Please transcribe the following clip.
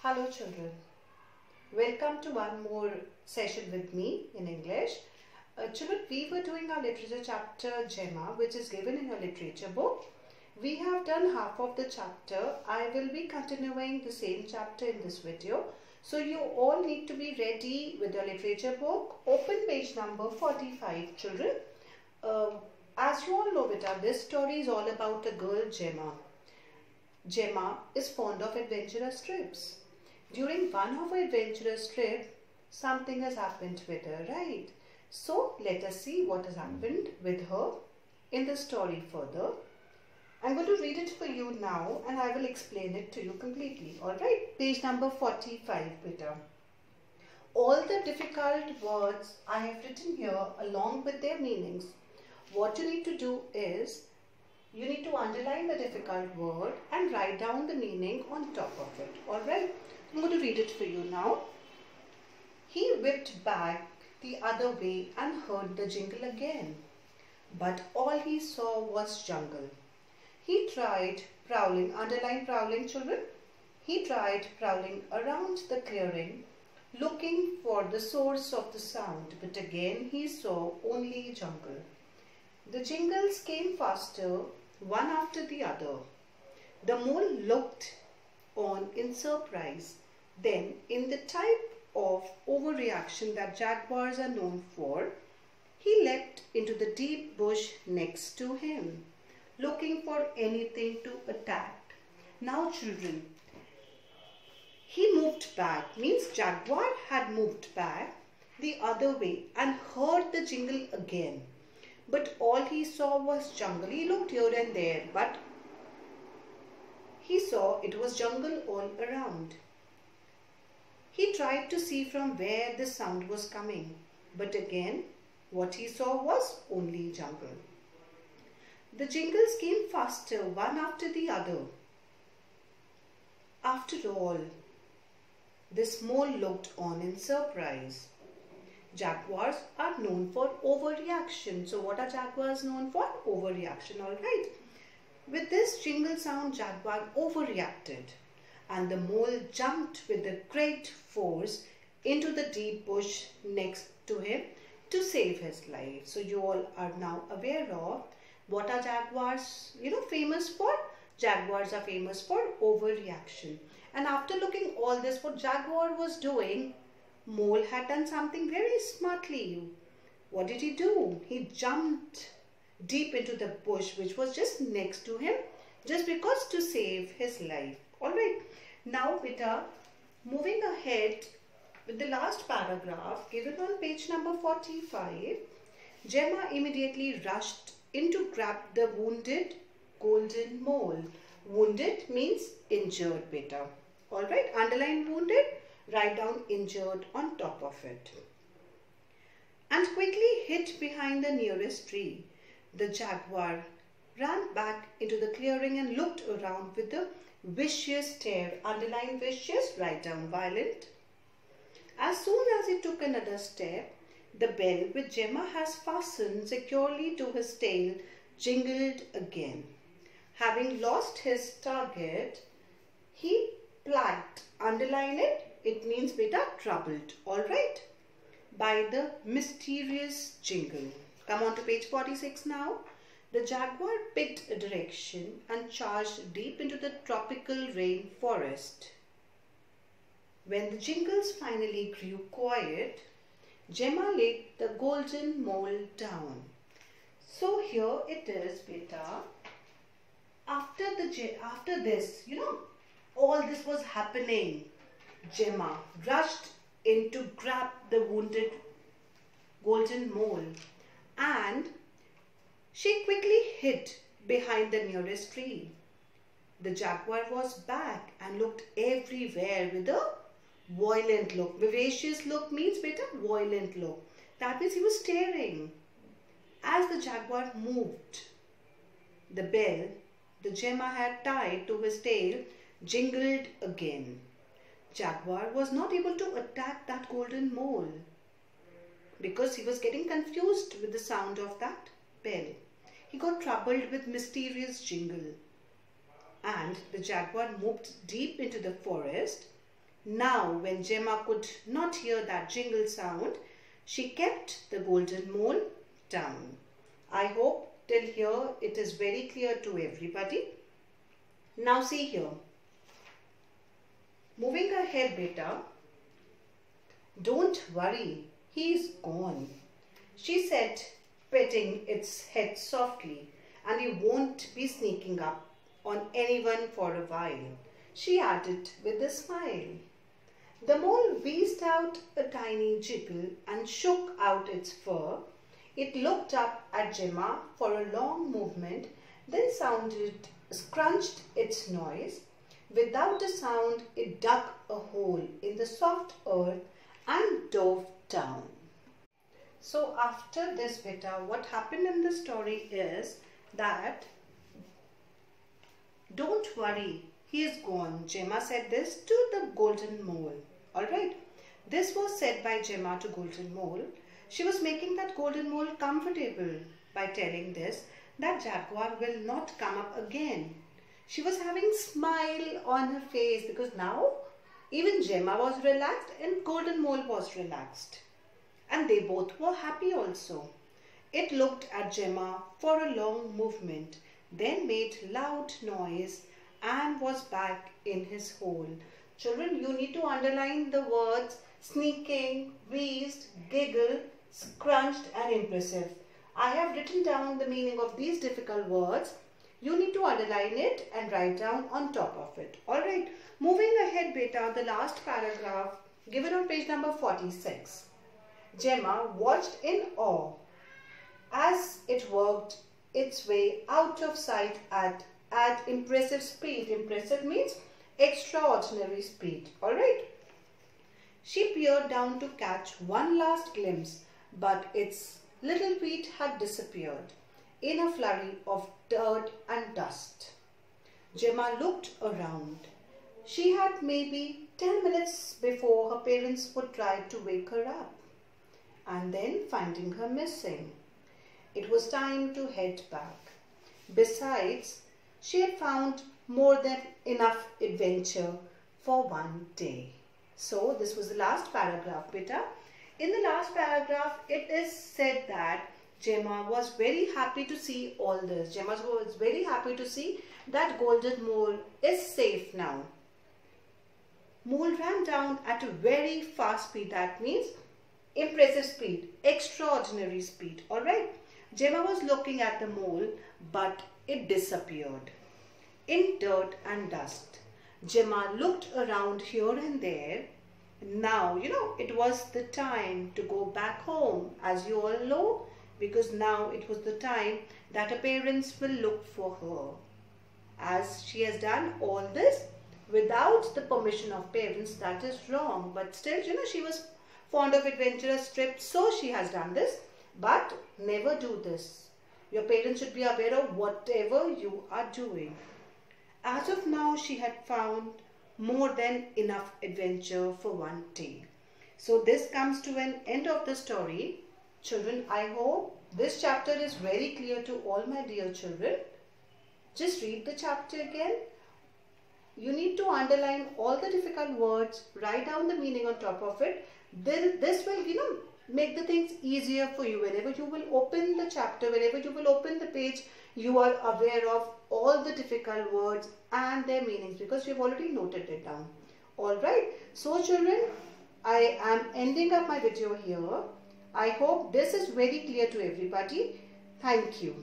Hello children, welcome to one more session with me in English. Children, we were doing our literature chapter Gemma, which is given in your literature book. We have done half of the chapter. I will be continuing the same chapter in this video. So you all need to be ready with your literature book. Open page number 45 children. As you all know this story is all about a girl Gemma. Gemma is fond of adventurous trips. During one of her adventurous trips, something has happened with her, right? So let us see what has happened with her in the story further. I'm going to read it for you now and I will explain it to you completely. Alright, page number 45 beta. All the difficult words I have written here along with their meanings. What you need to do is, you need to underline the difficult word and write down the meaning on top of it. Alright, I'm going to read it for you now. He whipped back the other way and heard the jingle again. But all he saw was jungle. He tried prowling, underline prowling children. He tried prowling around the clearing, looking for the source of the sound. But again he saw only jungle. The jingles came faster, one after the other. The mole looked on in surprise. Then, in the type of overreaction that jaguars are known for, he leapt into the deep bush next to him, looking for anything to attack. Now children, he moved back, means jaguar had moved back the other way and heard the jingle again. But all he saw was jungle. He looked here and there, but he saw it was jungle all around. He tried to see from where the sound was coming, but again, what he saw was only jungle. The jingles came faster, one after the other. After all, this mole looked on in surprise. Jaguars are known for overreaction. So what are jaguars known for? Overreaction, alright. With this jingle sound, jaguar overreacted and the mole jumped with a great force into the deep bush next to him to save his life. So you all are now aware of what are jaguars, famous for? Jaguars are famous for overreaction. And after looking all this, what jaguar was doing, mole had done something very smartly. What did he do? He jumped deep into the bush which was just next to him, just because to save his life. Alright, now beta, moving ahead with the last paragraph given on page number 45, Gemma immediately rushed in to grab the wounded golden mole. Wounded means injured beta. Alright, underline wounded, write down injured on top of it. And quickly hid behind the nearest tree. The jaguar ran back into the clearing and looked around with a vicious stare. Underline vicious, write down violent. As soon as he took another step, the bell which Gemma has fastened securely to his tail jingled again. Having lost his target, he plagued, underline it, it means beta troubled, alright, by the mysterious jingle. Come on to page 46 now. The jaguar picked a direction and charged deep into the tropical rain forest. When the jingles finally grew quiet, Gemma laid the golden mole down. So here it is beta. After this, all this was happening. Gemma rushed in to grab the wounded golden mole and she quickly hid behind the nearest tree. The jaguar was back and looked everywhere with a violent look. Vivacious look means beta violent look. That means he was staring. As the jaguar moved, the bell the Gemma had tied to his tail jingled again. Jaguar was not able to attack that golden mole because he was getting confused with the sound of that bell. He got troubled with mysterious jingle. And the jaguar moved deep into the forest Now, when Gemma could not hear that jingle sound, she kept the golden mole down. I hope till here it is very clear to everybody. Now see here. Moving ahead, beta. Don't worry, he's gone, she said, petting its head softly, and he won't be sneaking up on anyone for a while, she added with a smile. The mole wheezed out a tiny jiggle and shook out its fur. It looked up at Gemma for a long movement, then scrunched its nose. Without a sound, it dug a hole in the soft earth and dove down. So after this beta, what happened in the story is that, don't worry, he is gone. Gemma said this to the golden mole. Alright, this was said by Gemma to golden mole. She was making that golden mole comfortable by telling this, that jaguar will not come up again. She was having a smile on her face because now even Gemma was relaxed and golden mole was relaxed. And they both were happy also. It looked at Gemma for a long movement, then made loud noise and was back in his hole. Children, you need to underline the words sneaking, wheezed, giggle, scrunched and impressive. I have written down the meaning of these difficult words. You need to underline it and write down on top of it. Alright, moving ahead beta, the last paragraph given on page number 46. Gemma watched in awe as it worked its way out of sight at impressive speed. Impressive means extraordinary speed. Alright. She peered down to catch one last glimpse, but its little feet had disappeared in a flurry of dirt and dust. Gemma looked around. She had maybe 10 minutes before her parents would try to wake her up, and then finding her missing. It was time to head back. Besides, she had found more than enough adventure for one day. So this was the last paragraph, beta. In the last paragraph, it is said that Gemma was very happy to see all this. Gemma was very happy to see that golden mole is safe now. Mole ran down at a very fast speed. That means impressive speed, extraordinary speed. Alright. Gemma was looking at the mole, but it disappeared in dirt and dust. Gemma looked around here and there. Now, it was the time to go back home, as you all know, because now it was the time that her parents will look for her. As she has done all this without the permission of parents, that is wrong. But still, she was fond of adventurous trips, so she has done this. But never do this. Your parents should be aware of whatever you are doing. As of now, she had found more than enough adventure for one day. So this comes to an end of the story. Children, I hope this chapter is very clear to all my dear children. Just read the chapter again. You need to underline all the difficult words, write down the meaning on top of it. This will, make the things easier for you. Whenever you will open the chapter, whenever you will open the page, you are aware of all the difficult words and their meanings because you've already noted it down. Alright, so children, I am ending up my video here. I hope this is very clear to everybody. Thank you.